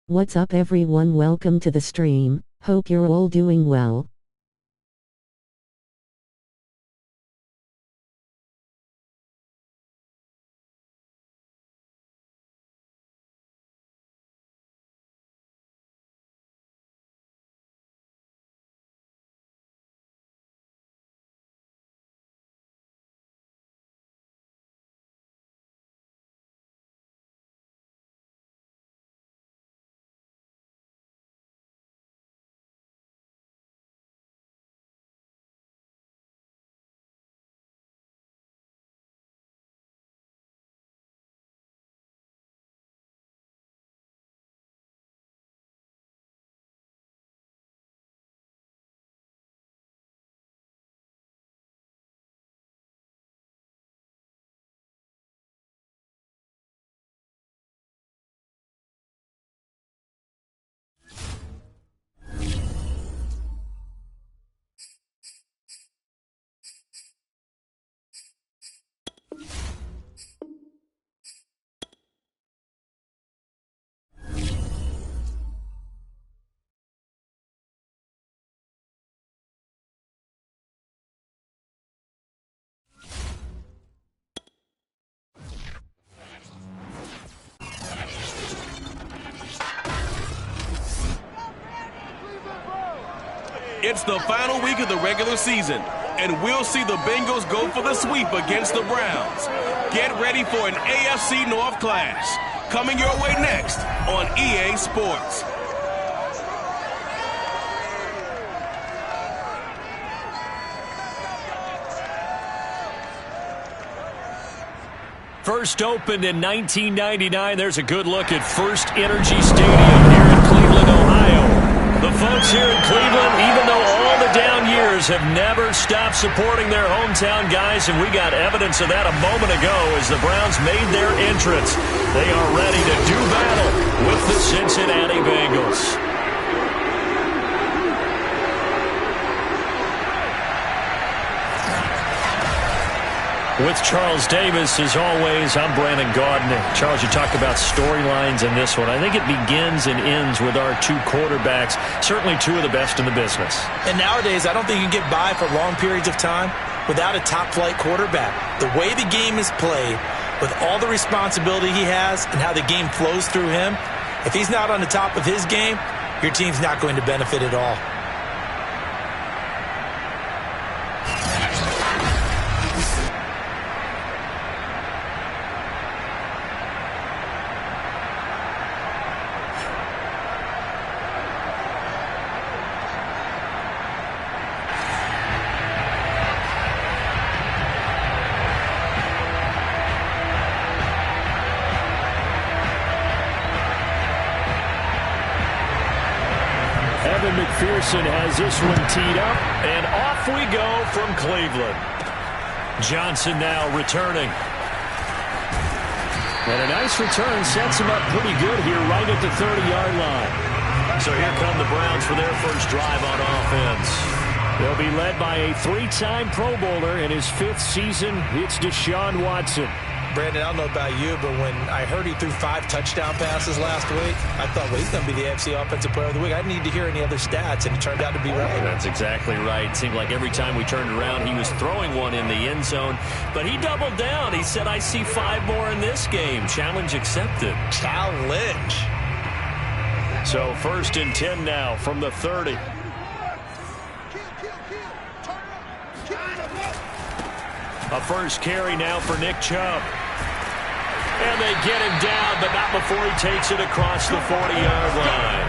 What's up everyone, welcome to the stream, hope you're all doing well. It's the final week of the regular season, and we'll see the Bengals go for the sweep against the Browns. Get ready for an AFC North clash. Coming your way next on EA Sports. First opened in 1999, there's a good look at First Energy Stadium here in Cleveland, Ohio. The folks here in Cleveland, even though all the down years, have never stopped supporting their hometown guys, and we got evidence of that a moment ago as the Browns made their entrance. They are ready to do battle with the Cincinnati Bengals. With Charles Davis, as always, I'm Brandon Gaudin. Charles, you talk about storylines in this one. I think it begins and ends with our two quarterbacks, certainly two of the best in the business. And nowadays, I don't think you can get by for long periods of time without a top-flight quarterback. The way the game is played, with all the responsibility he has and how the game flows through him, if he's not on the top of his game, your team's not going to benefit at all. McPherson has this one teed up, and off we go from Cleveland. Johnson now returning. And a nice return sets him up pretty good here right at the 30-yard line. So here come the Browns for their first drive on offense. They'll be led by a three-time Pro Bowler in his fifth season. It's Deshaun Watson. Brandon, I don't know about you, but when I heard he threw 5 touchdown passes last week, I thought, well, he's going to be the AFC Offensive Player of the Week. I didn't need to hear any other stats, and it turned out to be right. That's exactly right. It seemed like every time we turned around, he was throwing one in the end zone. But he doubled down. He said, I see 5 more in this game. Challenge accepted. Challenge. So 1st and 10 now from the 30. A first carry now for Nick Chubb. And they get him down, but not before he takes it across the 40-yard line.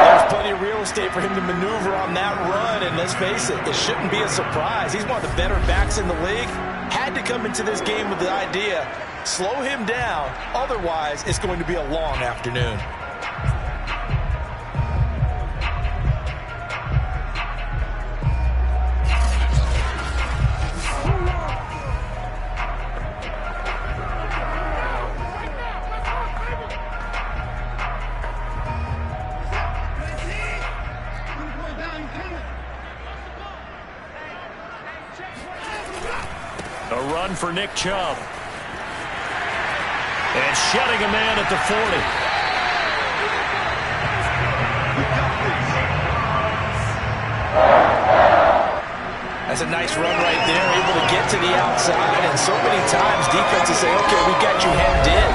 There's plenty of real estate for him to maneuver on that run, and let's face it, it shouldn't be a surprise. He's one of the better backs in the league. Had to come into this game with the idea, slow him down, otherwise it's going to be a long afternoon. A run for Nick Chubb. And shedding a man at the 40. That's a nice run right there, able to get to the outside. And so many times defenses say, okay, we got you hemmed in.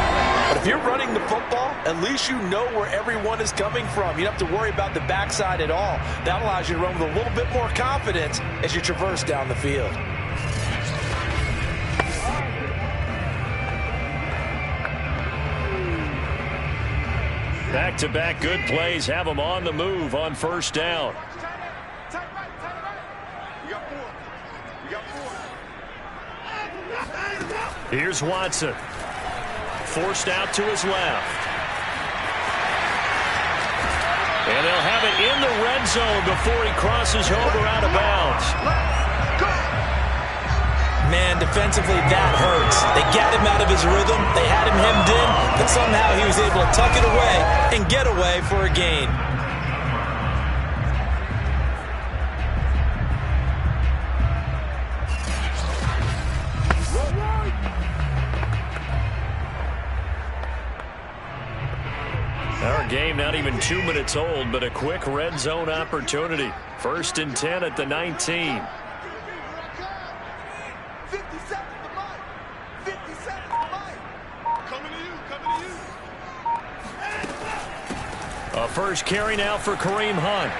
But if you're running the football, at least you know where everyone is coming from. You don't have to worry about the backside at all. That allows you to run with a little bit more confidence as you traverse down the field. Back-to-back good plays have them on the move on first down. Here's Watson. Forced out to his left. And they'll have it in the red zone before he crosses over out of bounds. Man, defensively, that hurts. They got him out of his rhythm. They had him hemmed in, but somehow he was able to tuck it away and get away for a gain. Our game not even 2 minutes old, but a quick red zone opportunity. 1st and 10 at the 19. A first carry now for Kareem Hunt.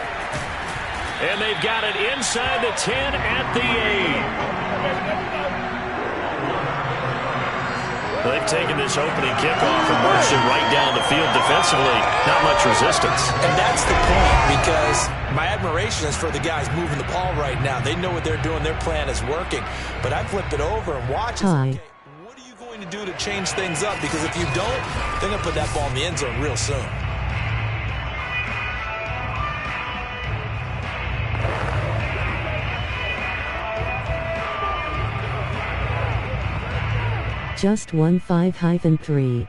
And they've got it inside the 10 at the 8. They've taken this opening kickoff and marched it right down the field defensively. Not much resistance. And that's the point, because my admiration is for the guys moving the ball right now. They know what they're doing. Their plan is working. But I flip it over and watch it. Okay, what are you going to do to change things up? Because if you don't, they're going to put that ball in the end zone real soon. Just 15-3.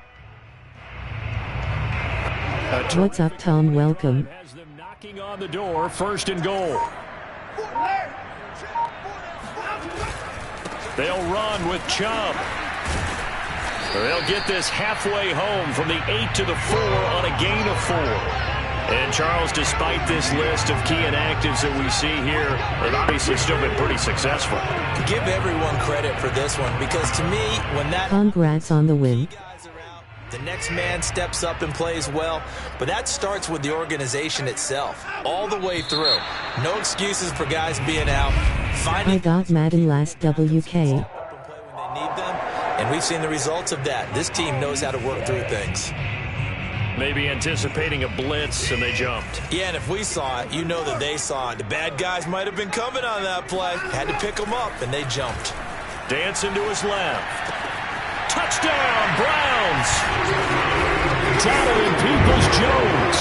What's up, Tom? Welcome. Has them knocking on the door, 1st and goal. They'll run with Chubb. They'll get this halfway home from the 8 to the 4 on a gain of 4. And Charles, despite this list of key inactives that we see here, they've obviously still been pretty successful. Give everyone credit for this one, because to me, when that... Congrats on the win. The next man steps up and plays well, but that starts with the organization itself, all the way through. No excuses for guys being out. I got Madden last WK. When they need them, and we've seen the results of that. This team knows how to work through things. Maybe anticipating a blitz, and they jumped. Yeah, and if we saw it, you know that they saw it. The bad guys might have been coming on that play. Had to pick them up, and they jumped. Dancing to his left. Touchdown, Browns! Tattling Peoples-Jones.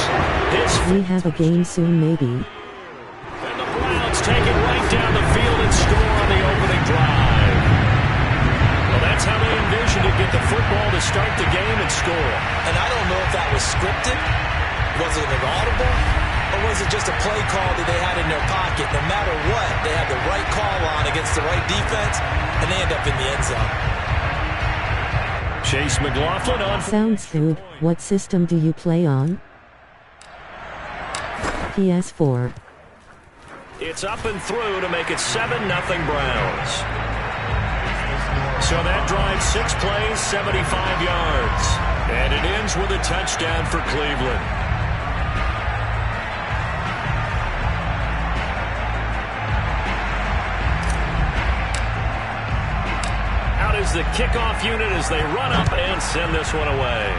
We have a game soon, maybe. And the Browns take it right down the field and score on the opening drive. Well, that's how they envisioned it, get the football to start the game and score. And I don't know if that was scripted, was it an audible, or was it just a play call that they had in their pocket? No matter what, they had the right call on against the right defense, and they end up in the end zone. Chase McLaughlin on. Sounds good. What system do you play on? PS4. It's up and through to make it 7-0 Browns. So that drives 6 plays, 75 yards. And it ends with a touchdown for Cleveland. Out is the kickoff unit as they run up and send this one away.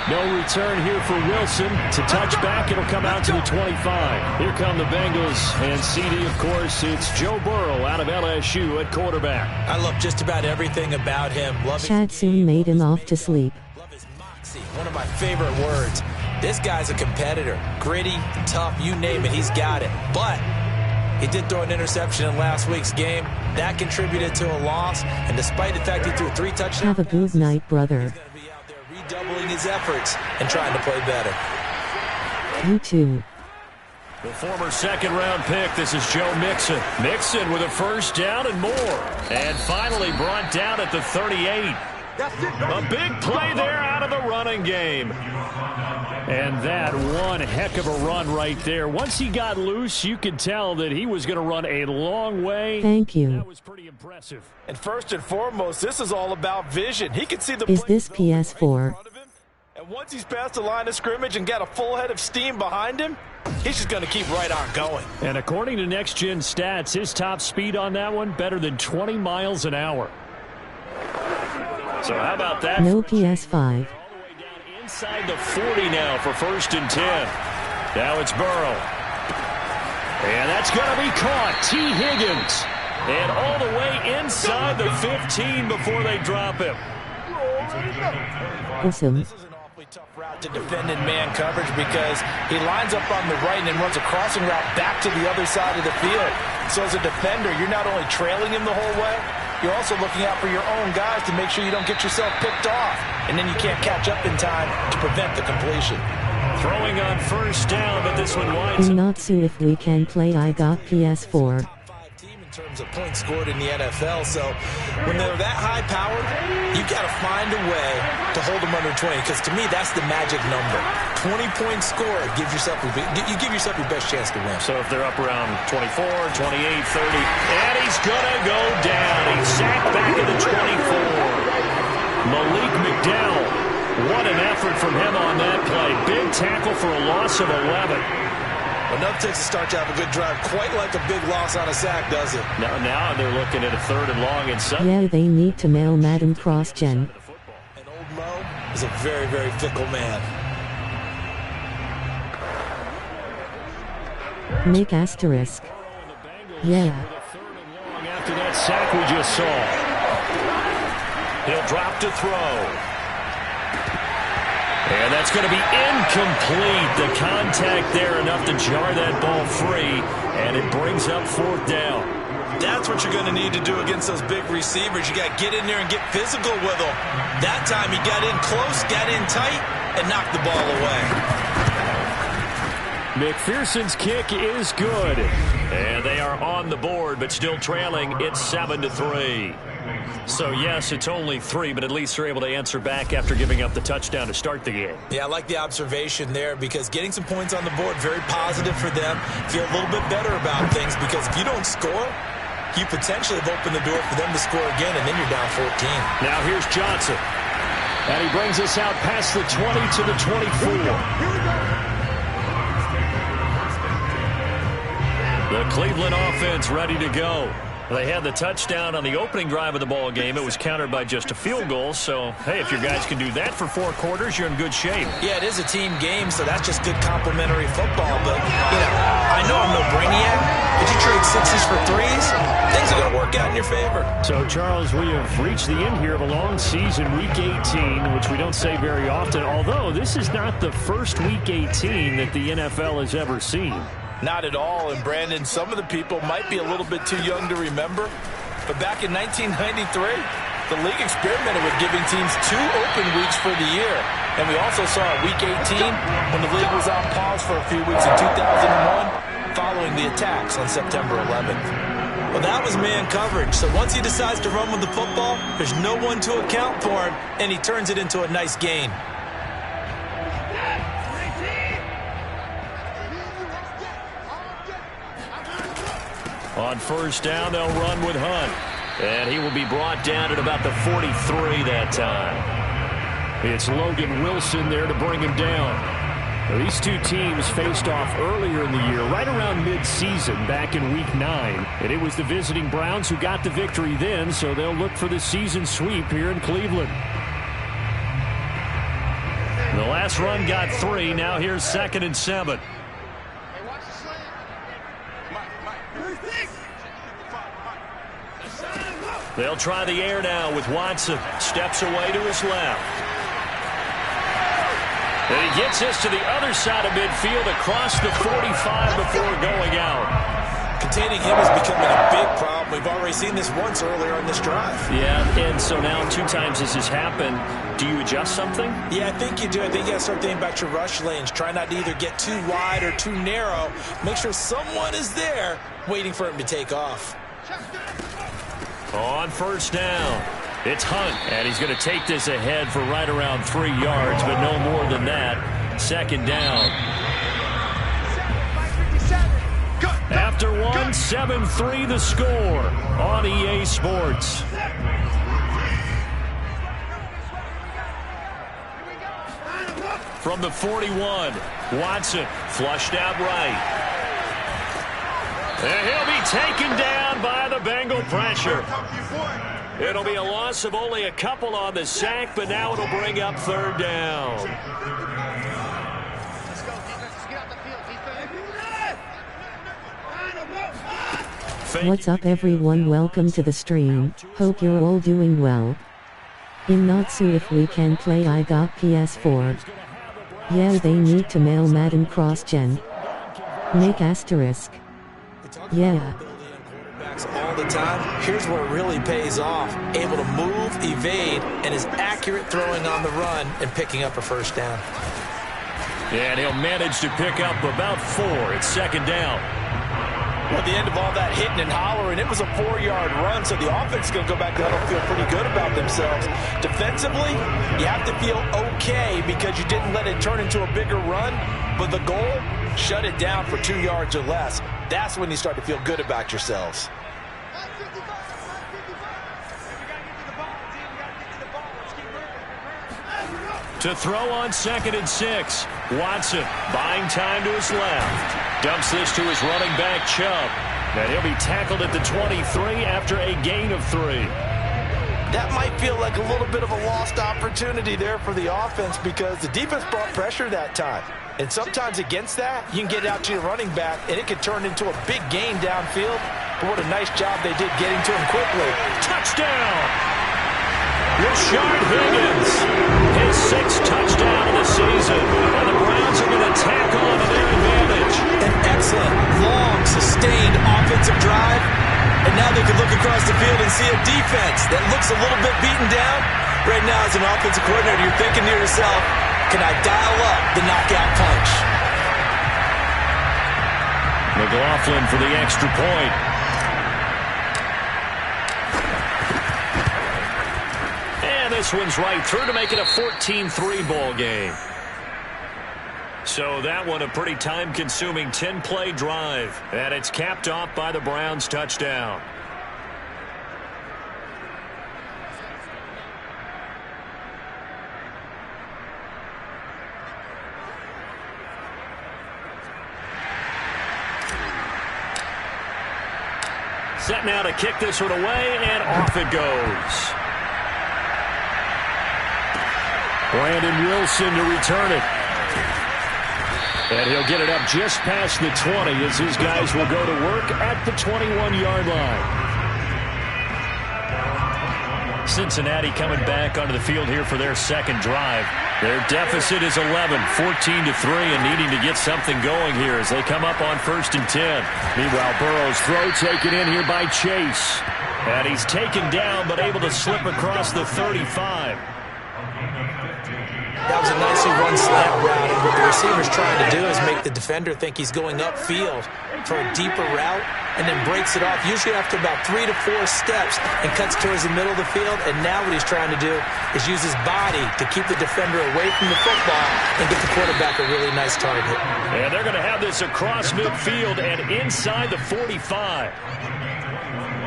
No return here for Wilson. To touch back, it'll come out to the 25. Here come the Bengals. And CD, of course, it's Joe Burrow out of LSU at quarterback. I love just about everything about him. Chad soon made him off to sleep. Love his moxie, one of my favorite words. This guy's a competitor. Gritty, tough, you name it, he's got it. But he did throw an interception in last week's game. That contributed to a loss. And despite the fact he threw 3 touchdowns, have a good night, brother. Redoubling his efforts and trying to play better. You too. The former second-round pick, this is Joe Mixon. Mixon with a first down and more. And finally brought down at the 38. A big play there out of the running game. And that one heck of a run right there. Once he got loose, you could tell that he was going to run a long way. Thank you. That was pretty impressive. And first and foremost, this is all about vision. He can see the Is this PS4? And once he's past the line of scrimmage and got a full head of steam behind him, he's just going to keep right on going. And according to Next Gen Stats, his top speed on that one, better than 20 miles an hour. So how about that? No PS5. All the way down inside the 40 now for 1st and 10. Now it's Burrow. And that's going to be caught. T. Higgins. And all the way inside the 15 before they drop him. Awesome. This is an awfully tough route to defend in man coverage because he lines up on the right and then runs a crossing route back to the other side of the field. So as a defender, you're not only trailing him the whole way, you're also looking out for your own guys to make sure you don't get yourself picked off. And then you can't catch up in time to prevent the completion. Throwing on first down, but this one winds I'm not sure if we can play I got PS4. In terms of points scored in the NFL, so when they're that high powered, you got to find a way to hold them under 20, because to me that's the magic number. 20 points scored gives yourself you give yourself your best chance to win. So if they're up around 24, 28, 30, and he's gonna go down. He's sacked back at the 24. Malik McDowell, what an effort from him on that play. Big tackle for a loss of 11. Enough takes to start to have a good drive, quite like a big loss on a sack, does it? Now they're looking at a 3rd and long and 7. Yeah, they need to mail Madden cross-gen. And old Mo is a very, very fickle man. Nick asterisk. Yeah. After that sack we just saw. He'll drop to throw. And that's going to be incomplete. The contact there enough to jar that ball free, and it brings up 4th down. That's what you're going to need to do against those big receivers. You got to get in there and get physical with them. That time he got in close, got in tight, and knocked the ball away. McPherson's kick is good. And they are on the board, but still trailing. It's 7-3. So, yes, it's only 3, but at least they're able to answer back after giving up the touchdown to start the game. Yeah, I like the observation there because getting some points on the board, very positive for them. Feel a little bit better about things because if you don't score, you potentially have opened the door for them to score again, and then you're down 14. Now here's Johnson. And he brings us out past the 20 to the 24. The Cleveland offense ready to go. They had the touchdown on the opening drive of the ball game. It was countered by just a field goal. So, hey, if your guys can do that for 4 quarters, you're in good shape. Yeah, it is a team game, so that's just good complimentary football. But, I know I'm no brainiac. But you trade 6s for 3s, things are going to work out in your favor. So, Charles, we have reached the end here of a long season, Week 18, which we don't say very often. Although, this is not the first Week 18 that the NFL has ever seen. Not at all, and Brandon, some of the people might be a little bit too young to remember, but back in 1993, the league experimented with giving teams 2 open weeks for the year, and we also saw Week 18 when the league was on pause for a few weeks in 2001 following the attacks on September 11th. Well, that was man coverage, so once he decides to run with the football, there's no one to account for him, and he turns it into a nice gain. On first down, they'll run with Hunt. And he will be brought down at about the 43 that time. It's Logan Wilson there to bring him down. These two teams faced off earlier in the year, right around mid-season, back in Week 9. And it was the visiting Browns who got the victory then, so they'll look for the season sweep here in Cleveland. The last run got 3. Now here's 2nd and 7. They'll try the air now with Watson. Steps away to his left. And he gets this to the other side of midfield across the 45 before going out. Containing him is becoming a big problem. We've already seen this once earlier on this drive. Yeah, and so now 2 times this has happened. Do you adjust something? Yeah, I think you do. I think you got to start thinking about your rush lanes. Try not to either get too wide or too narrow. Make sure someone is there waiting for him to take off. On first down, it's Hunt, and he's going to take this ahead for right around 3 yards, but no more than that. Second down. After one, 7-3 the score on EA Sports. From the 41, Watson flushed out right. And he'll be taken down by the Bengal pressure. It'll be a loss of only a couple on the sack, but now it'll bring up third down. What's up everyone, welcome to the stream, hope you're all doing well. In Natsu if we can play I got PS4. Yeah they need to mail Madden cross-gen. Make asterisk. Yeah. All the time. Here's where it really pays off. Able to move, evade, and is accurate throwing on the run and picking up a first down. And he'll manage to pick up about 4. It's second down. Well, at the end of all that hitting and hollering, it was a 4-yard run, so the offense is going to go back down and feel pretty good about themselves. Defensively, you have to feel okay because you didn't let it turn into a bigger run, but the goal, shut it down for 2 yards or less. That's when you start to feel good about yourselves. To throw on 2nd and 6. Watson buying time to his left. Dumps this to his running back, Chubb. And he'll be tackled at the 23 after a gain of 3. That might feel like a little bit of a lost opportunity there for the offense because the defense brought pressure that time. And sometimes against that, you can get out to your running back, and it can turn into a big gain downfield. But what a nice job they did getting to him quickly. Touchdown! Rashard Higgins, his 6th touchdown of the season. And the Browns are going to tack on to their advantage. An excellent, long, sustained offensive drive. And now they can look across the field and see a defense that looks a little bit beaten down. Right now, as an offensive coordinator, you're thinking to yourself, can I dial up the knockout punch? McLaughlin for the extra point. And this one's right through to make it a 14-3 ball game. So that one a pretty time-consuming 10-play drive. And it's capped off by the Browns' touchdown. Set now to kick this one away, and off it goes. Brandon Wilson to return it. And he'll get it up just past the 20 as his guys will go to work at the 21-yard line. Cincinnati coming back onto the field here for their second drive. Their deficit is 11, 14-3, and needing to get something going here as they come up on 1st and 10. Meanwhile, Burrow's throw taken in here by Chase. And he's taken down but able to slip across the 35. That was a nicely run slant route, and what the receiver's trying to do is make the defender think he's going upfield for a deeper route and then breaks it off, usually after about 3 to 4 steps, and cuts towards the middle of the field. And now what he's trying to do is use his body to keep the defender away from the football and get the quarterback a really nice target. And they're going to have this across midfield and inside the 45.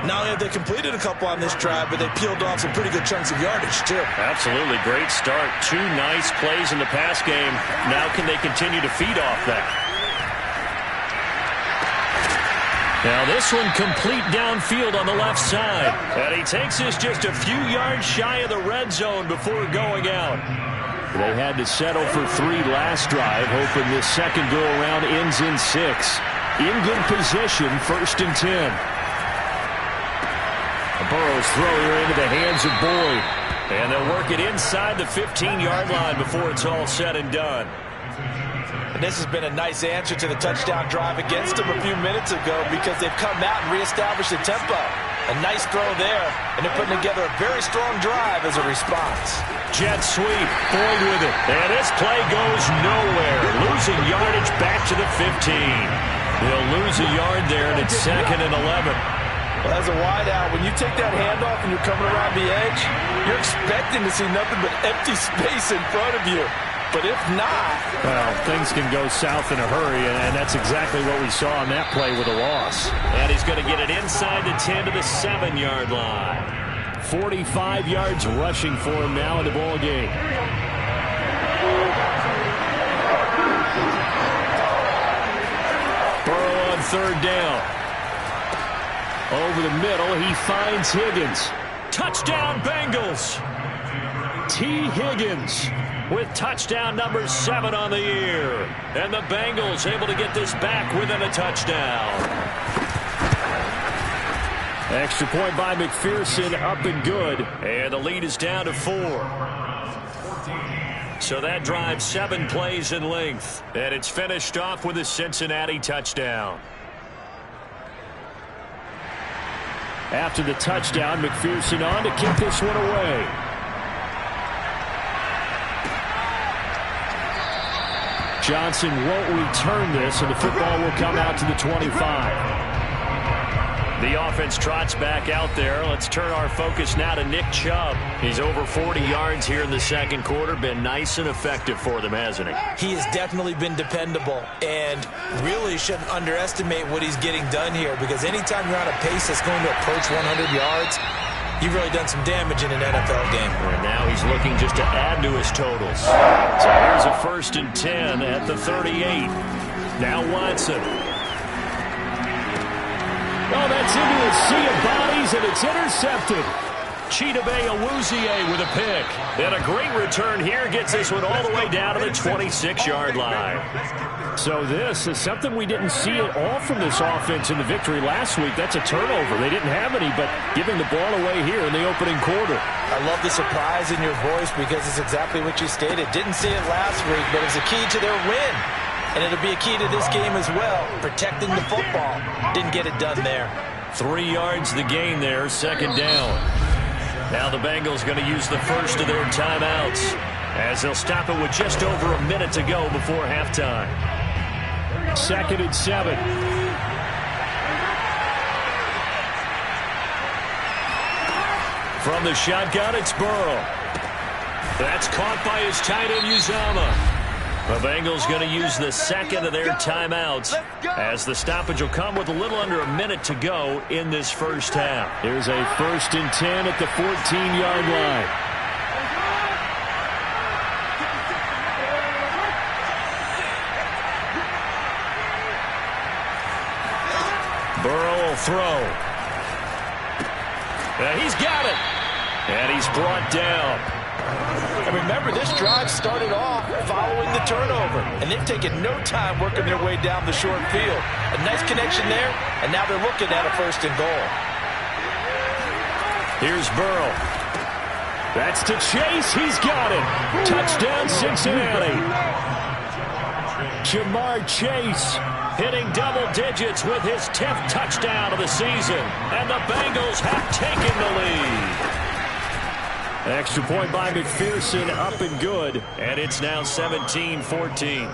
Not only have they completed a couple on this drive, but they peeled off some pretty good chunks of yardage, too. Absolutely. Great start. 2 nice plays in the pass game. Now can they continue to feed off that? Now this one complete downfield on the left side. And he takes this just a few yards shy of the red zone before going out. They had to settle for 3 last drive, hoping this second go-around ends in 6. In good position, 1st and 10. Burrow's throw here into the hands of Boyd. And they'll work it inside the 15-yard line before it's all said and done. this has been a nice answer to the touchdown drive against them a few minutes ago because they've come out and reestablished the tempo. A nice throw there, and they're putting together a very strong drive as a response. Jet sweep, Boyd with it. And this play goes nowhere. Losing yardage back to the 15. They'll lose a yard there, and it's 2nd and 11. Well, as a wideout, when you take that handoff and you're coming around the edge, you're expecting to see nothing but empty space in front of you. But if not... Well, things can go south in a hurry, and that's exactly what we saw on that play with a loss. And he's going to get it inside the 10 to the 7-yard line. 45 yards rushing for him now in the ball game. Burrow on 3rd down. Over the middle, he finds Higgins. Touchdown, Bengals! T. Higgins with touchdown number 7 on the year. And the Bengals able to get this back within a touchdown. Extra point by McPherson, up and good. And the lead is down to 4. So that drives 7 plays in length. And it's finished off with a Cincinnati touchdown. After the touchdown, McPherson on to kick this one away. Johnson won't return this, and the football will come out to the 25. The offense trots back out there. Let's turn our focus now to Nick Chubb. He's over 40 yards here in the 2nd quarter. Been nice and effective for them, hasn't he? He has definitely been dependable and really shouldn't underestimate what he's getting done here because anytime you're on a pace that's going to approach 100 yards, you've really done some damage in an NFL game. And now he's looking just to add to his totals. So here's a 1st and 10 at the 38. Now Watson. Oh, that's into a sea of bodies, and it's intercepted. Chidobe Awuzie with a pick. And a great return here gets this one all the way down to the 26-yard line. So this is something we didn't see at all from this offense in the victory last week. That's a turnover. They didn't have any, but giving the ball away here in the opening quarter. I love the surprise in your voice because it's exactly what you stated. Didn't see it last week, but it's a key to their win. And it'll be a key to this game as well, protecting the football. Didn't get it done there. 3 yards the gain there, 2nd down. Now the Bengals going to use the first of their timeouts as they'll stop it with just over a minute to go before halftime. 2nd and 7. From the shotgun, it's Burrow. That's caught by his tight end, Uzomah. The Bengals going to use the 2nd of their timeouts as the stoppage will come with a little under a minute to go in this first half. Here's a 1st and 10 at the 14-yard line. Burrow will throw. And he's got it. And he's brought down. And remember, this drive started off following the turnover, and they've taken no time working their way down the short field. A nice connection there, and now they're looking at a 1st and goal. Here's Burrow. That's to Chase. He's got it. Touchdown, Cincinnati. Jamar Chase hitting double digits with his 10th touchdown of the season, and the Bengals have taken the lead. Extra point by McPherson, up and good. And it's now 17-14.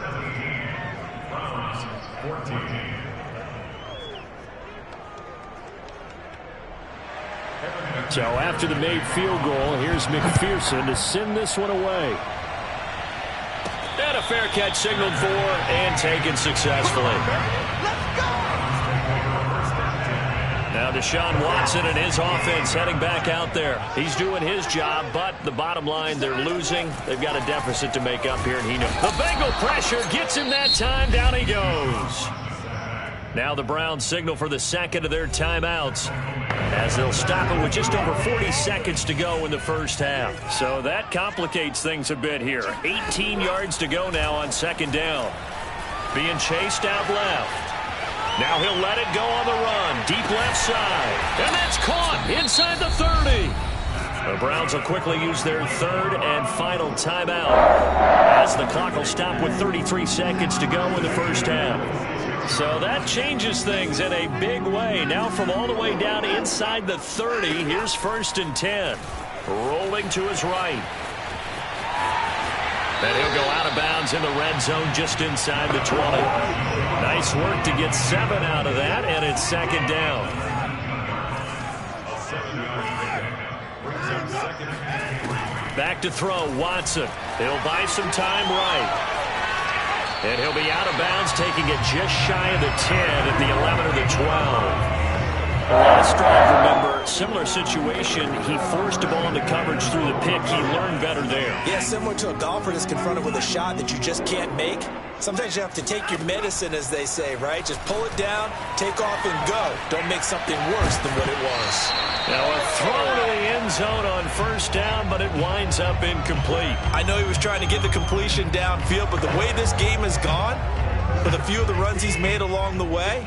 So after the made field goal, here's McPherson to send this one away. And a fair catch signaled for and taken successfully. Now Deshaun Watson and his offense heading back out there. He's doing his job, but the bottom line, they're losing. They've got a deficit to make up here, and he knows. The Bengal pressure gets him that time. Down he goes. Now the Browns signal for the 2nd of their timeouts as they'll stop it with just over 40 seconds to go in the first half. So that complicates things a bit here. 18 yards to go now on 2nd down. Being chased out left. Now he'll let it go on the run. Deep left side. And that's caught inside the 30. The Browns will quickly use their third and final timeout as the clock will stop with 33 seconds to go in the first half. So that changes things in a big way. Now from all the way down inside the 30, here's 1st and 10. Rolling to his right. And he'll go out of bounds in the red zone just inside the 20. Nice work to get 7 out of that, and it's 2nd down. Back to throw, Watson. He'll buy some time right. And he'll be out of bounds, taking it just shy of the 10 at the 11 or the 12. Last drive, remember, similar situation. He forced a ball into coverage through the pick. He learned better there. Yeah, similar to a golfer that's confronted with a shot that you just can't make. Sometimes you have to take your medicine, as they say, right? Just pull it down, take off, and go. Don't make something worse than what it was. Now a throw to the end zone on 1st down, but it winds up incomplete. I know he was trying to get the completion downfield, but the way this game has gone, with a few of the runs he's made along the way,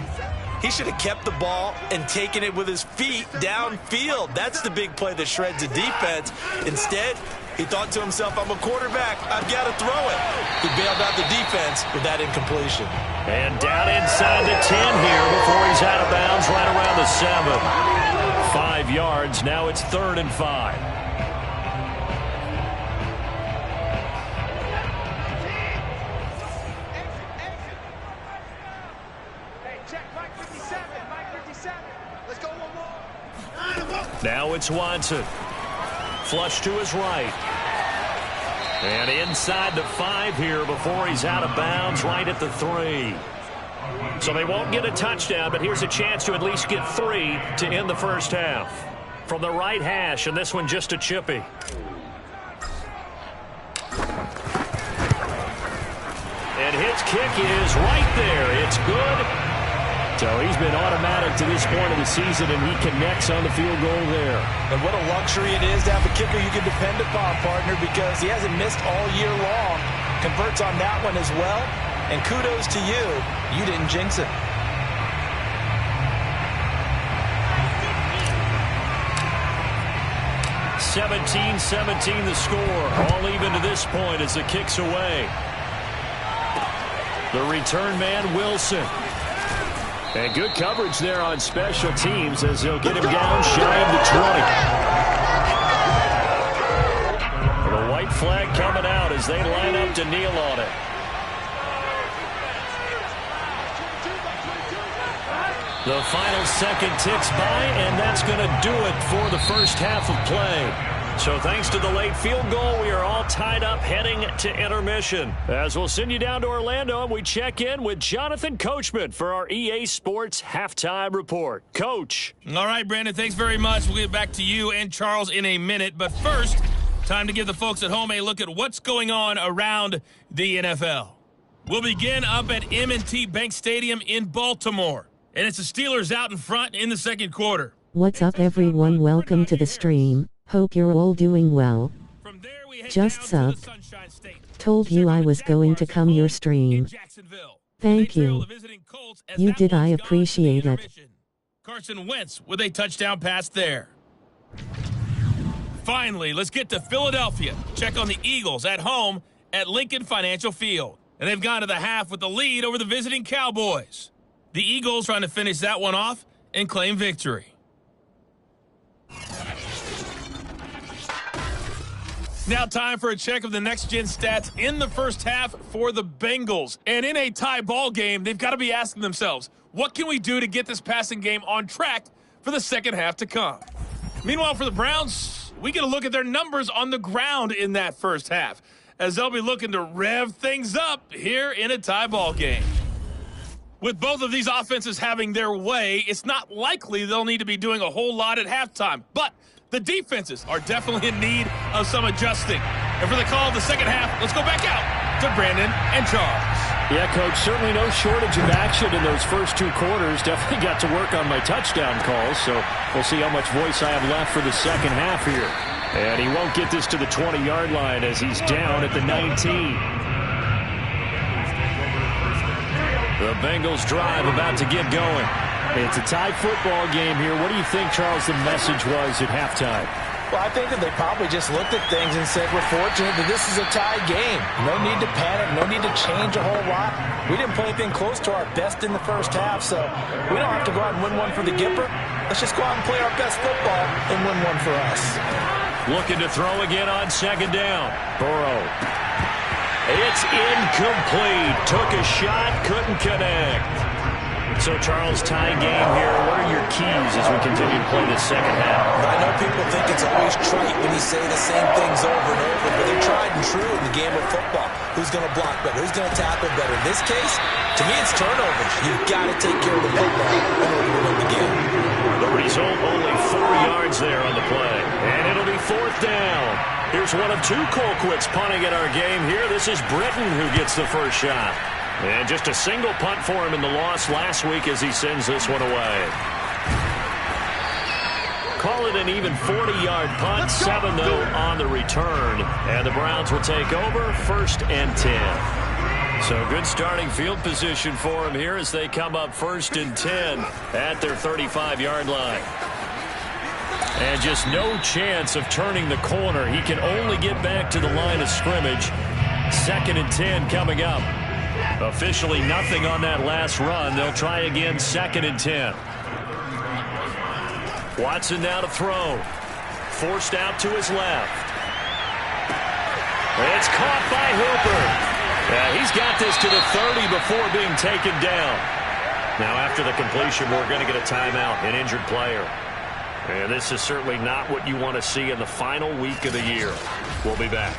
he should have kept the ball and taken it with his feet downfield. That's the big play that shreds a defense. Instead, he thought to himself, I'm a quarterback. I've got to throw it. He bailed out the defense with that incompletion. And down inside the 10 here before he's out of bounds right around the 7. 5 yards. Now it's 3rd and 5. Now it's Watson. Flush to his right. And inside the 5 here before he's out of bounds right at the 3. So they won't get a touchdown, but here's a chance to at least get 3 to end the first half. From the right hash, and this one just a chippy. And his kick is right there. It's good. So he's been automatic to this point of the season, and he connects on the field goal there. And what a luxury it is to have a kicker you can depend upon, partner, because he hasn't missed all year long. Converts on that one as well. And kudos to you. You didn't jinx it. (17-17) the score. All even to this point as the kick's away. The return man, Wilson. And good coverage there on special teams as they'll get him down shy of the 20. The white flag coming out as they line up to kneel on it. The final second ticks by, and that's going to do it for the first half of play. So thanks to the late field goal, we are all tied up heading to intermission. As we'll send you down to Orlando, and we check in with Jonathan Coachman for our EA Sports Halftime Report. Coach. All right, Brandon, thanks very much. We'll get back to you and Charles in a minute. But first, time to give the folks at home a look at what's going on around the NFL. We'll begin up at M&T Bank Stadium in Baltimore. And it's the Steelers out in front in the second quarter. What's up, everyone? Welcome to the stream. Hope you're all doing well. Just subbed. Told you I was going to come your stream. Thank you. You did, I appreciate it. Carson Wentz with a touchdown pass there. Finally, let's get to Philadelphia. Check on the Eagles at home at Lincoln Financial Field. And they've gone to the half with the lead over the visiting Cowboys. The Eagles trying to finish that one off and claim victory. Now time for a check of the next-gen stats in the first half for the Bengals. And in a tie ball game, they've got to be asking themselves, what can we do to get this passing game on track for the second half to come? Meanwhile, for the Browns, we get a look at their numbers on the ground in that first half, as they'll be looking to rev things up here in a tie ball game. With both of these offenses having their way, it's not likely they'll need to be doing a whole lot at halftime. But the defenses are definitely in need of some adjusting. And for the call of the second half, let's go back out to Brandon and Charles. Yeah, Coach, certainly no shortage of action in those first 2 quarters. Definitely got to work on my touchdown calls, so we'll see how much voice I have left for the second half here. And he won't get this to the 20-yard line as he's down at the 19. The Bengals drive about to get going. It's a tied football game here. What do you think, Charles, the message was at halftime? Well, I think that they probably just looked at things and said, we're fortunate that this is a tie game. No need to panic, no need to change a whole lot. We didn't play anything close to our best in the first half, so we don't have to go out and win one for the Gipper. Let's just go out and play our best football and win one for us. Looking to throw again on second down. Burrow. It's incomplete. Took a shot, couldn't connect. So, Charles, tie game here. What are your keys as we continue to play this second half? I know people think it's always trite when you say the same things over and over, but they're tried and true in the game of football. Who's going to block better? Who's going to tackle better? In this case, to me, it's turnovers. You've got to take care of the football in order to win the game. The result, only 4 yards there on the play. And it'll be fourth down. Here's one of two Colquitts punting at our game here. This is Britton who gets the first shot. And just a single punt for him in the loss last week as he sends this one away. Call it an even 40-yard punt. 7, though, on the return. And the Browns will take over, first and 10. So good starting field position for him here as they come up first and 10 at their 35-yard line. And just no chance of turning the corner. He can only get back to the line of scrimmage. Second and 10 coming up. Officially nothing on that last run. They'll try again, second and 10. Watson now to throw. Forced out to his left. It's caught by Hooper. He's got this to the 30 before being taken down. Now after the completion, we're going to get a timeout, an injured player. And this is certainly not what you want to see in the final week of the year. We'll be back.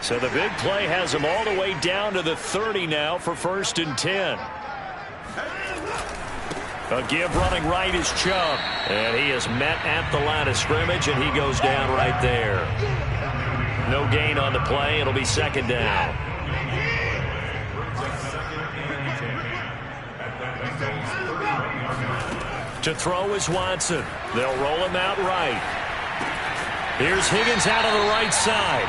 So the big play has him all the way down to the 30 now for first and 10. A give running right is Chubb. And he is met at the line of scrimmage, and he goes down right there. No gain on the play. It'll be second down. To throw is Watson. They'll roll him out right. Here's Higgins out on the right side.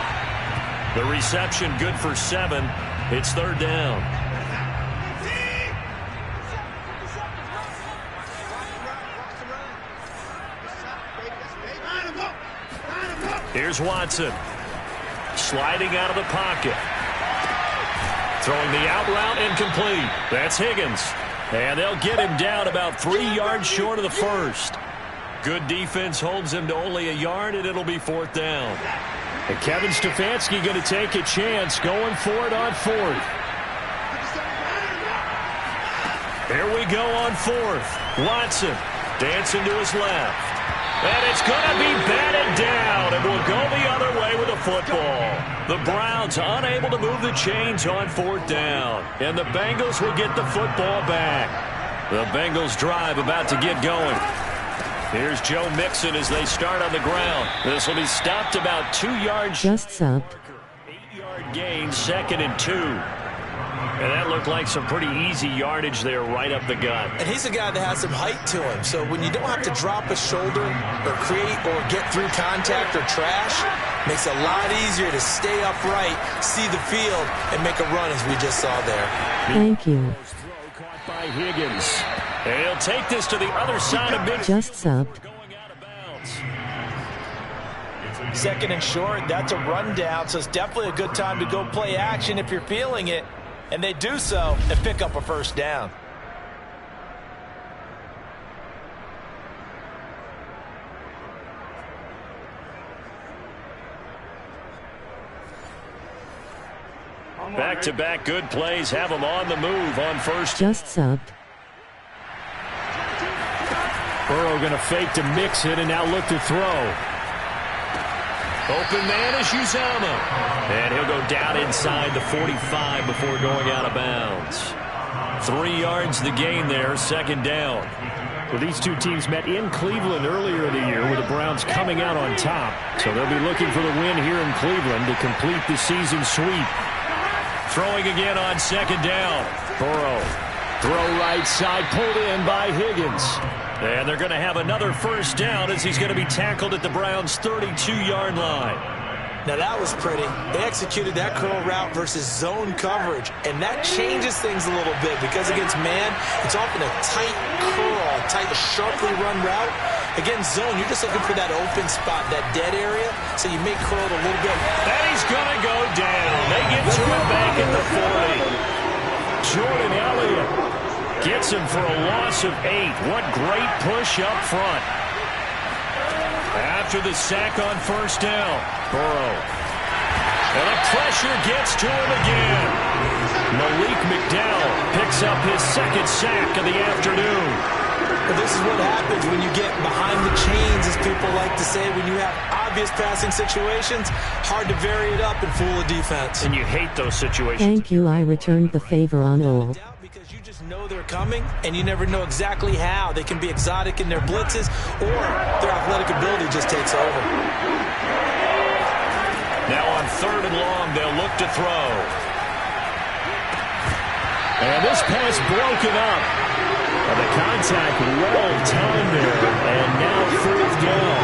The reception good for 7. It's third down. Here's Watson. Sliding out of the pocket. Throwing the out route incomplete. That's Higgins. And they'll get him down about 3 yards short of the first. Good defense holds him to only a yard, and it'll be fourth down. And Kevin Stefanski going to take a chance, going for it on fourth. Here we go on fourth. Watson dancing to his left. And it's going to be batted down, and will go the other way with the football. The Browns unable to move the chains on fourth down. And the Bengals will get the football back. The Bengals drive about to get going. Here's Joe Mixon as they start on the ground. This will be stopped about 2 yards. Just subbed. 8-yard gain, second and 2. And that looked like some pretty easy yardage there right up the gut. And he's a guy that has some height to him. So when you don't have to drop a shoulder or create or get through contact or trash, makes it a lot easier to stay upright, see the field, and make a run as we just saw there. Thank you. Caught by Higgins. And he'll take this to the other side of mid. Just subbed. Going out of bounds. Second and short, that's a rundown, so it's definitely a good time to go play action if you're feeling it. And they do so and pick up a first down. Back-to-back good plays have them on the move on first. Just subbed. Burrow going to fake to mix it and now look to throw. Open man is Uzama. And he'll go down inside the 45 before going out of bounds. 3 yards the gain there, second down. Well, these two teams met in Cleveland earlier in the year with the Browns coming out on top. So they'll be looking for the win here in Cleveland to complete the season sweep. Throwing again on second down. Burrow. Throw right side, pulled in by Higgins. And they're going to have another first down as he's going to be tackled at the Browns' 32-yard line. Now that was pretty. They executed that curl route versus zone coverage, and that changes things a little bit because against man, it's often a tight curl, a tight, sharply run route. Against zone, you're just looking for that open spot, that dead area, so you may curl it a little bit. And he's going to go down. They get to him back at the 40. Jordan Elliott gets him for a loss of 8. What great push up front. After the sack on first down, Burrow. And the pressure gets to him again. Malik McDowell picks up his second sack of the afternoon. But this is what happens when you get behind the chains, as people like to say. When you have obvious passing situations, hard to vary it up and fool a defense. And you hate those situations. Thank you, I returned the favor on all. Because you just know they're coming, and you never know exactly how. They can be exotic in their blitzes, or their athletic ability just takes over. Now on 3rd and long, they'll look to throw. And this pass broken up. The contact well timed there, and now 4th down.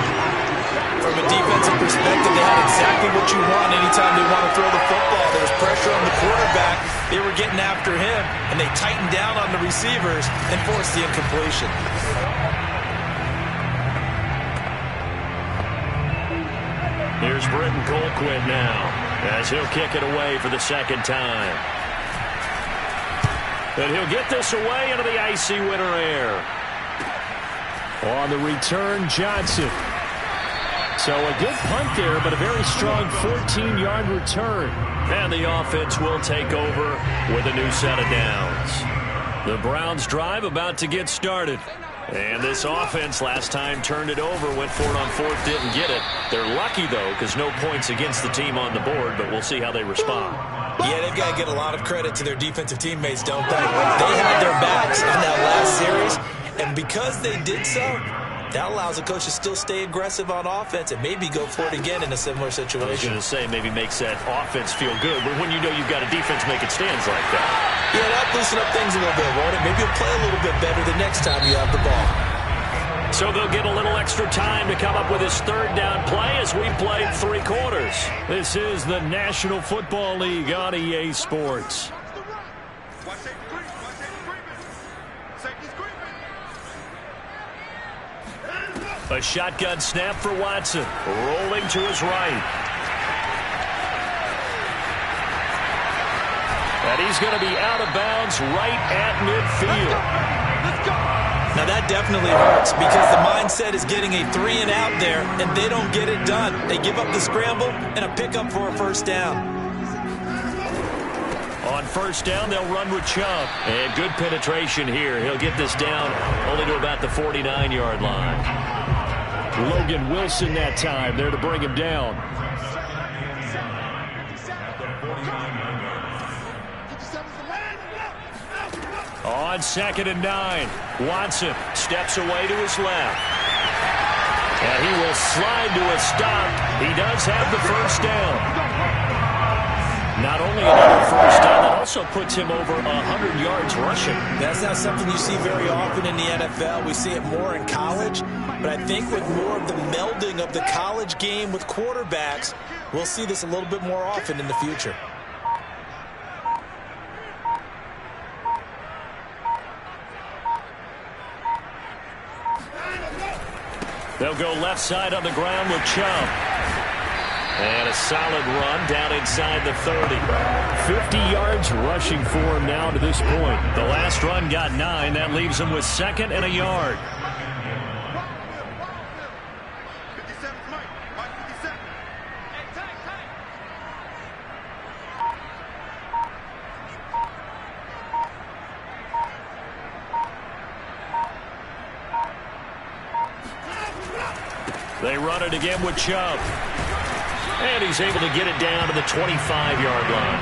From a defensive perspective, they had exactly what you want anytime they want to throw the football. There was pressure on the quarterback. They were getting after him, and they tightened down on the receivers and forced the incompletion. Here's Britton Colquitt now, as he'll kick it away for the second time. And he'll get this away into the icy winter air. On the return, Johnson. So a good punt there, but a very strong 14-yard return. And the offense will take over with a new set of downs. The Browns drive about to get started. And this offense last time turned it over, went for it on 4th, didn't get it. They're lucky, though, because no points against the team on the board, but we'll see how they respond. Yeah, they've got to get a lot of credit to their defensive teammates, don't they? They had their backs on that last series, and because they did so, that allows the coach to still stay aggressive on offense and maybe go for it again in a similar situation. I was going to say maybe makes that offense feel good, but when you know you've got a defense making stands like that. Yeah, that'll loosen up things a little bit, won't it? Maybe you'll play a little bit better the next time you have the ball. So they'll get a little extra time to come up with his 3rd down play as we played 3 quarters. This is the National Football League on EA Sports. A shotgun snap for Watson, rolling to his right. And he's going to be out of bounds right at midfield. Now that definitely hurts because the mindset is getting a 3-and-out there, and they don't get it done. They give up the scramble and a pickup for a first down. On first down, they'll run with Chubb. And good penetration here. He'll get this down only to about the 49-yard line. Logan Wilson that time there to bring him down. On 2nd and 9, Watson steps away to his left. And he will slide to a stop. He does have the first down. Not only another first down, that also puts him over 100 yards rushing. That's not something you see very often in the NFL. We see it more in college. But I think with more of the melding of the college game with quarterbacks, we'll see this a little bit more often in the future. They'll go left side on the ground with Chubb. And a solid run down inside the 30. 50 yards rushing for him now to this point. The last run got 9. That leaves him with 2nd and a yard. They run it again with Chubb. And he's able to get it down to the 25-yard line.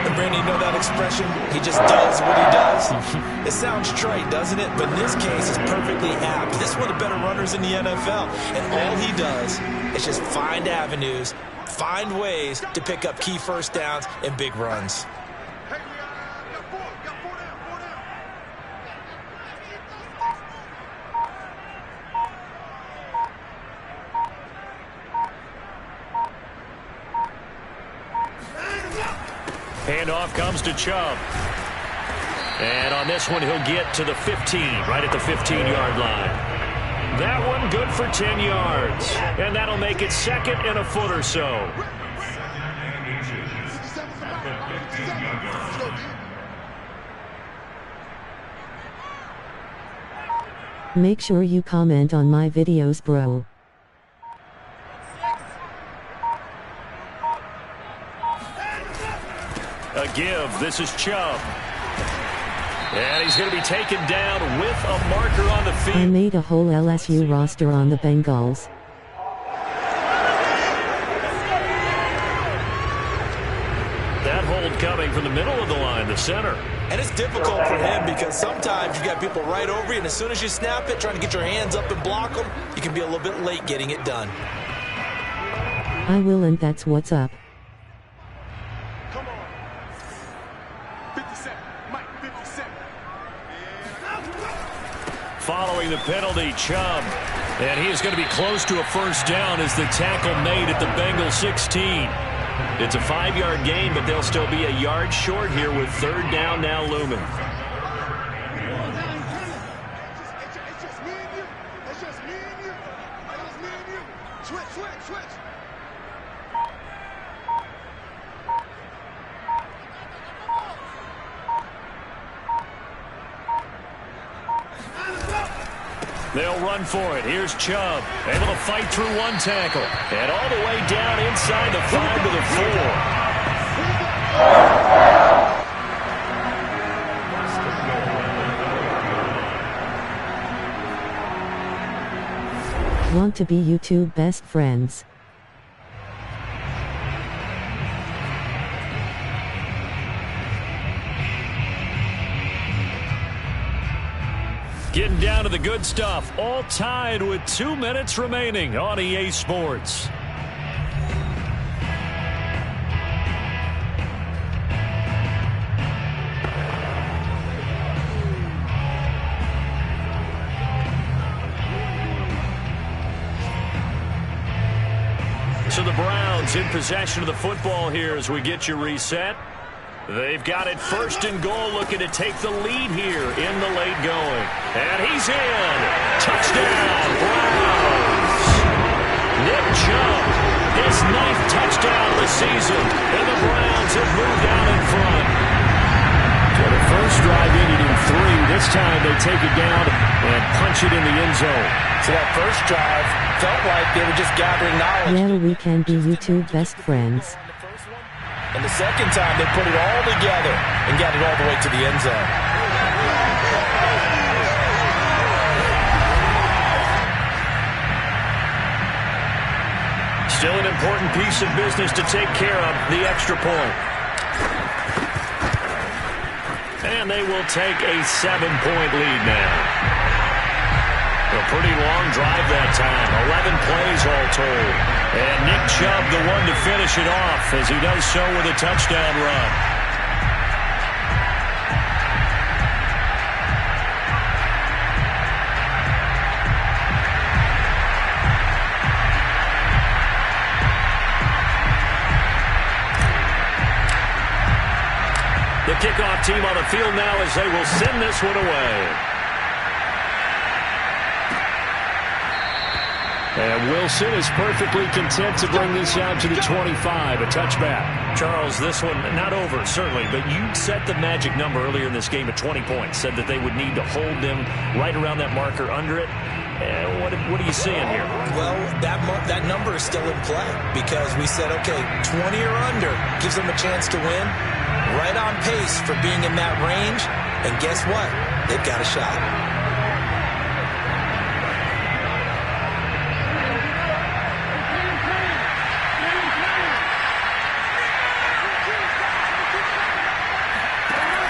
And Brandon, you know that expression? He just does what he does. It sounds trite, doesn't it? But in this case, it's perfectly apt. This is one of the better runners in the NFL. And all he does is just find avenues, find ways to pick up key first downs and big runs. Handoff comes to Chubb. And on this one, he'll get to the 15, right at the 15-yard line. That one good for 10 yards. And that'll make it second and a foot or so. Make sure you comment on my videos, bro. A give. This is Chubb. And he's going to be taken down with a marker on the field. I made a whole LSU roster on the Bengals. That hold coming from the middle of the line, the center. And it's difficult for him because sometimes you got people right over you, and as soon as you snap it, trying to get your hands up and block them, you can be a little bit late getting it done. I will, and that's what's up. Come on. 57. Mike, 57. Following the penalty, Chubb. And he is going to be close to a first down as the tackle made at the Bengals 16. It's a 5-yard gain, but they'll still be a yard short here with third down now looming. It's just me and you. It's just me and you. It's just me and you. Switch. They'll run for it. Here's Chubb, able to fight through one tackle. And all the way down inside the 5 to the 4. Want to be YouTube best friends? Getting down to the good stuff. All tied with 2 minutes remaining on EA Sports. So the Browns in possession of the football here as we get you reset. They've got it first and goal, looking to take the lead here in the late going. And he's in. Touchdown, Browns. Nick Chubb, his 9th touchdown of the season. And the Browns have moved out in front. So the first drive ended in 3. This time they take it down and punch it in the end zone. So that first drive felt like they were just gathering knowledge. Yeah, we can be YouTube best friends. And the second time, they put it all together and got it all the way to the end zone. Still an important piece of business to take care of, the extra point. And they will take a 7-point lead now. A pretty long drive that time, 11 plays all told. And Nick Chubb, the one to finish it off, as he does so with a touchdown run. The kickoff team on the field now as they will send this one away. And Wilson is perfectly content to bring this out to the 25, a touchback. Charles, this one not over, certainly, but you set the magic number earlier in this game at 20 points, said that they would need to hold them right around that marker under it. What are you seeing here? Well, that number is still in play because we said, okay, 20 or under gives them a chance to win. Right on pace for being in that range. And guess what? They've got a shot.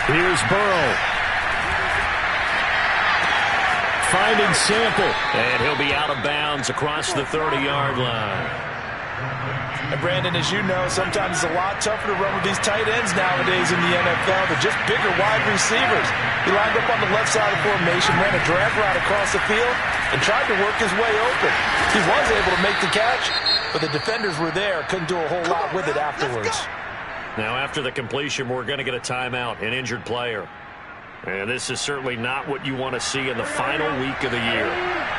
Here's Burrow. Finding Sample. And he'll be out of bounds across the 30-yard line. And Brandon, as you know, sometimes it's a lot tougher to run with these tight ends nowadays in the NFL. They're just bigger wide receivers. He lined up on the left side of the formation, ran a drag route across the field, and tried to work his way open. He was able to make the catch, but the defenders were there, couldn't do a whole lot with it afterwards. Now after the completion, we're going to get a timeout, an injured player. And this is certainly not what you want to see in the final week of the year.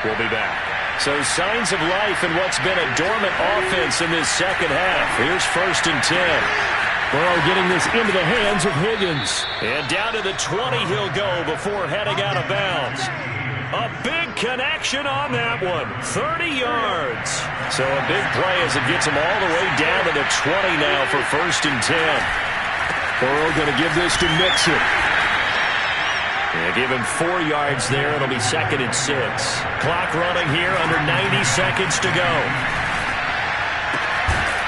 We'll be back. So signs of life in what's been a dormant offense in this second half. Here's 1st and 10. Burrow getting this into the hands of Higgins. And down to the 20 he'll go before heading out of bounds. A big connection on that one. 30 yards. So a big play as it gets him all the way down to the 20 now for 1st and 10. Burrow going to give this to Mixon. Yeah, give him 4 yards there. It'll be 2nd and 6. Clock running here, under 90 seconds to go.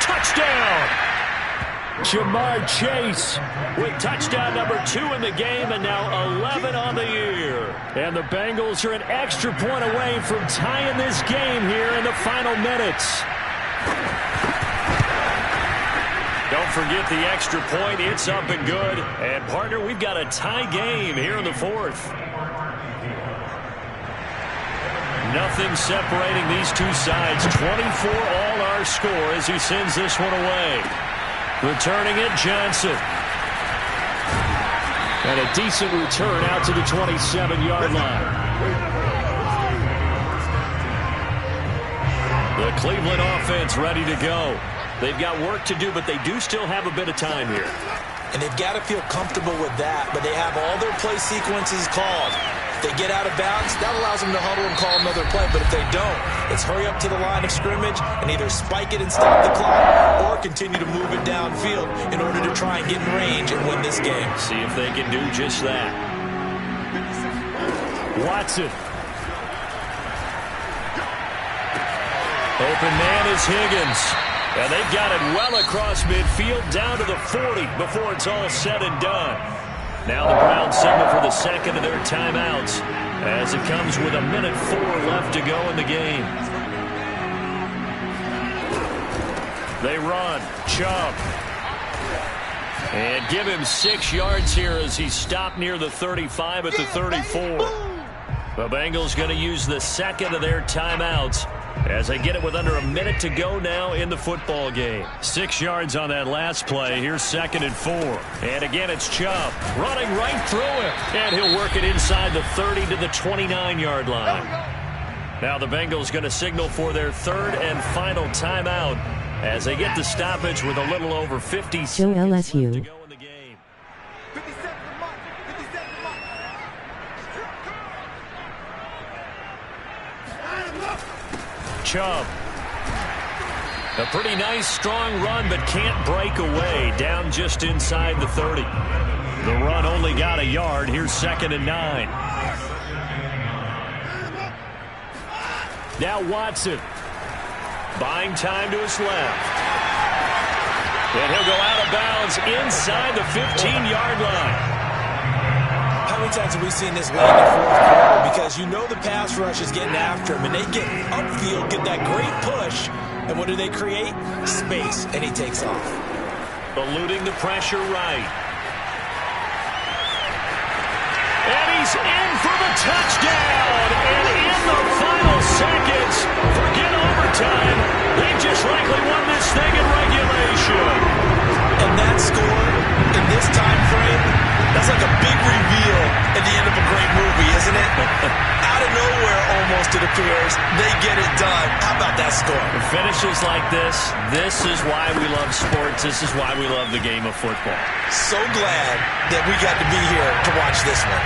Touchdown! Jamar Chase with touchdown number 2 in the game and now 11 on the year. And the Bengals are an extra point away from tying this game here in the final minutes. Don't forget the extra point. It's up and good. And, partner, we've got a tie game here in the 4th. Nothing separating these two sides. 24 all our score as he sends this one away. Returning it, Johnson. And a decent return out to the 27-yard line. The Cleveland offense ready to go. They've got work to do, but they do still have a bit of time here. And they've got to feel comfortable with that, but they have all their play sequences called. If they get out of bounds, that allows them to huddle and call another play. But if they don't, it's hurry up to the line of scrimmage and either spike it and stop the clock or continue to move it downfield in order to try and get in range and win this game. See if they can do just that. Watson. Open man is Higgins. And they've got it well across midfield down to the 40 before it's all said and done. Now the Browns signal for the second of their timeouts as it comes with 1:04 left to go in the game. They run. Chubb. And give him 6 yards here as he's stopped near the 35 at the 34. The Bengals going to use the second of their timeouts as they get it with under a minute to go now in the football game. 6 yards on that last play. Here's 2nd and 4. And again, it's Chubb running right through him. And he'll work it inside the 30 to the 29-yard line. Now the Bengals going to signal for their 3rd and final timeout as they get the stoppage with a little over 50 seconds left to go in the game. Chubb. A pretty nice, strong run, but can't break away. Down just inside the 30. The run only got a yard. Here's 2nd and 9. Now Watson. Buying time to his left. And he'll go out of bounds inside the 15-yard line. How many times have we seen this late in the 4th quarter? Because you know the pass rush is getting after him, and they get upfield, get that great push, and what do they create? Space, and he takes off. Eluding the pressure right. And he's in for the touchdown! And in the final seconds, forget overtime, they just likely won this thing in regulation. And that score, in this time frame, that's like a big reveal at the end of a great movie, isn't it? Out of nowhere, almost, it appears, they get it done. How about that score? Finishes like this is why we love sports. This is why we love the game of football. So glad that we got to be here to watch this one.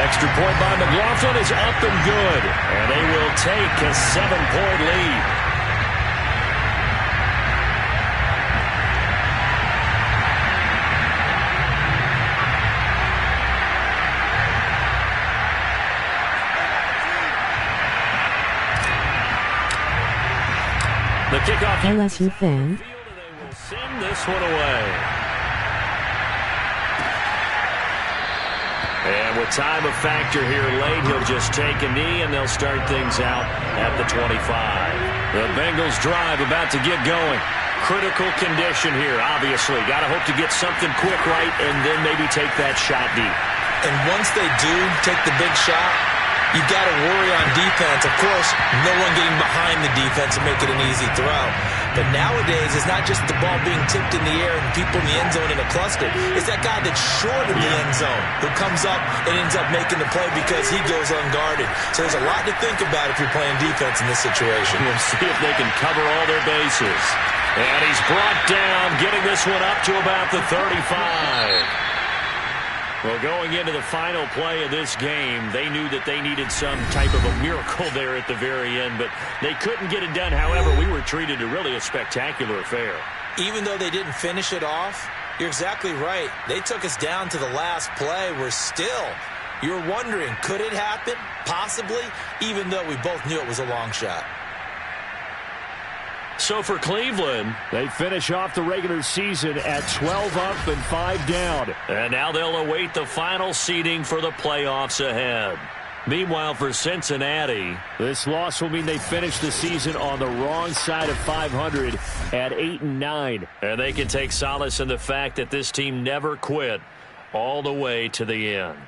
Extra point by McLaughlin is up and good. And they will take a 7-point lead. The kickoff. LSU fan. They will send this one away. And with time a factor here late, he'll just take a knee and they'll start things out at the 25. The Bengals drive about to get going. Critical condition here, obviously. Got to hope to get something quick right and then maybe take that shot deep. And once they do take the big shot, You've got to worry on defense. Of course, no one getting behind the defense and make it an easy throw. But nowadays, it's not just the ball being tipped in the air and people in the end zone in a cluster. It's that guy that's short of the end zone who comes up and ends up making the play because he goes unguarded. So there's a lot to think about if you're playing defense in this situation. We'll see if they can cover all their bases. And he's brought down, getting this one up to about the 35. Well, going into the final play of this game, they knew that they needed some type of a miracle there at the very end, but they couldn't get it done. However, we were treated to really a spectacular affair. Even though they didn't finish it off, you're exactly right. They took us down to the last play. We're still, you're wondering, could it happen? Possibly, even though we both knew it was a long shot. So for Cleveland, they finish off the regular season at 12 up and 5 down. And now they'll await the final seeding for the playoffs ahead. Meanwhile, for Cincinnati, this loss will mean they finish the season on the wrong side of 500 at 8-9. And they can take solace in the fact that this team never quit all the way to the end.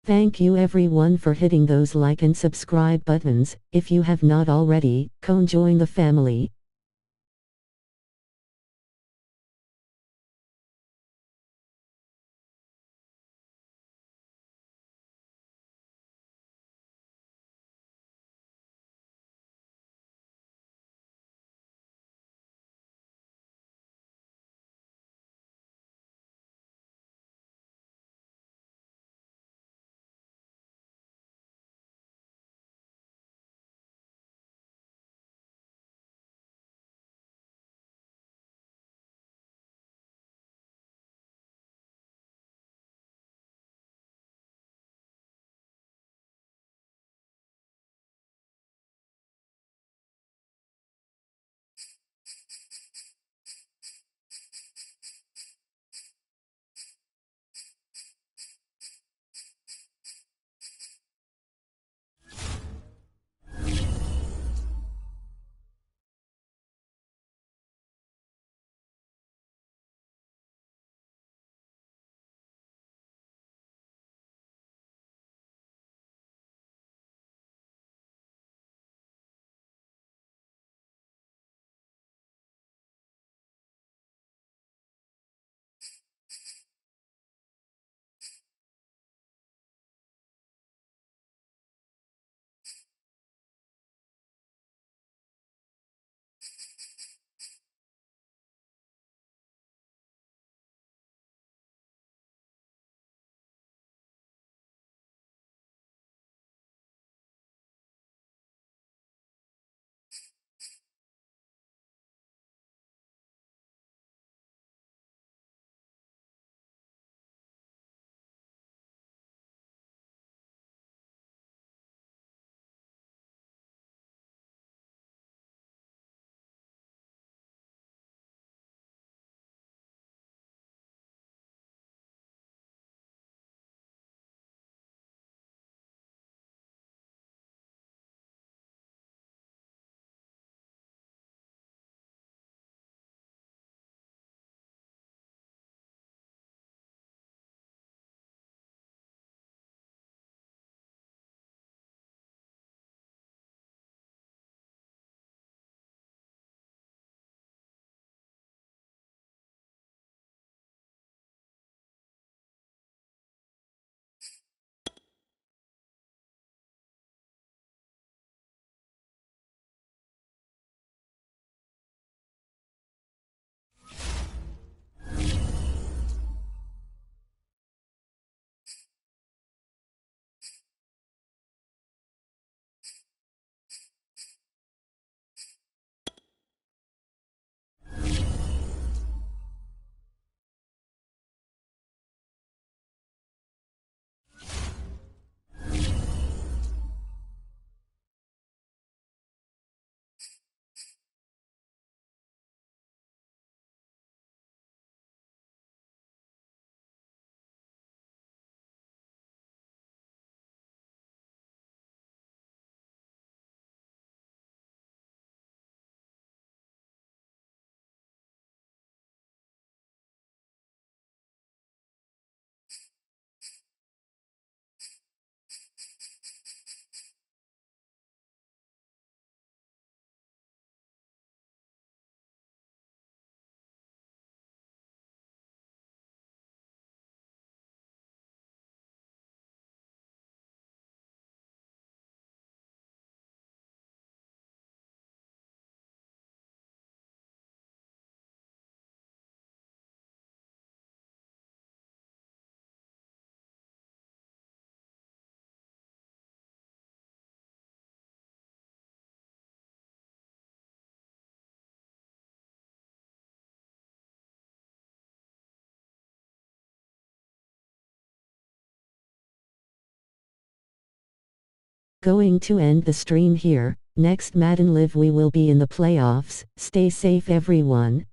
Thank you everyone for hitting those like and subscribe buttons. If you have not already, come join the family. Going to end the stream here. Next Madden Live we will be in the playoffs. Stay safe everyone.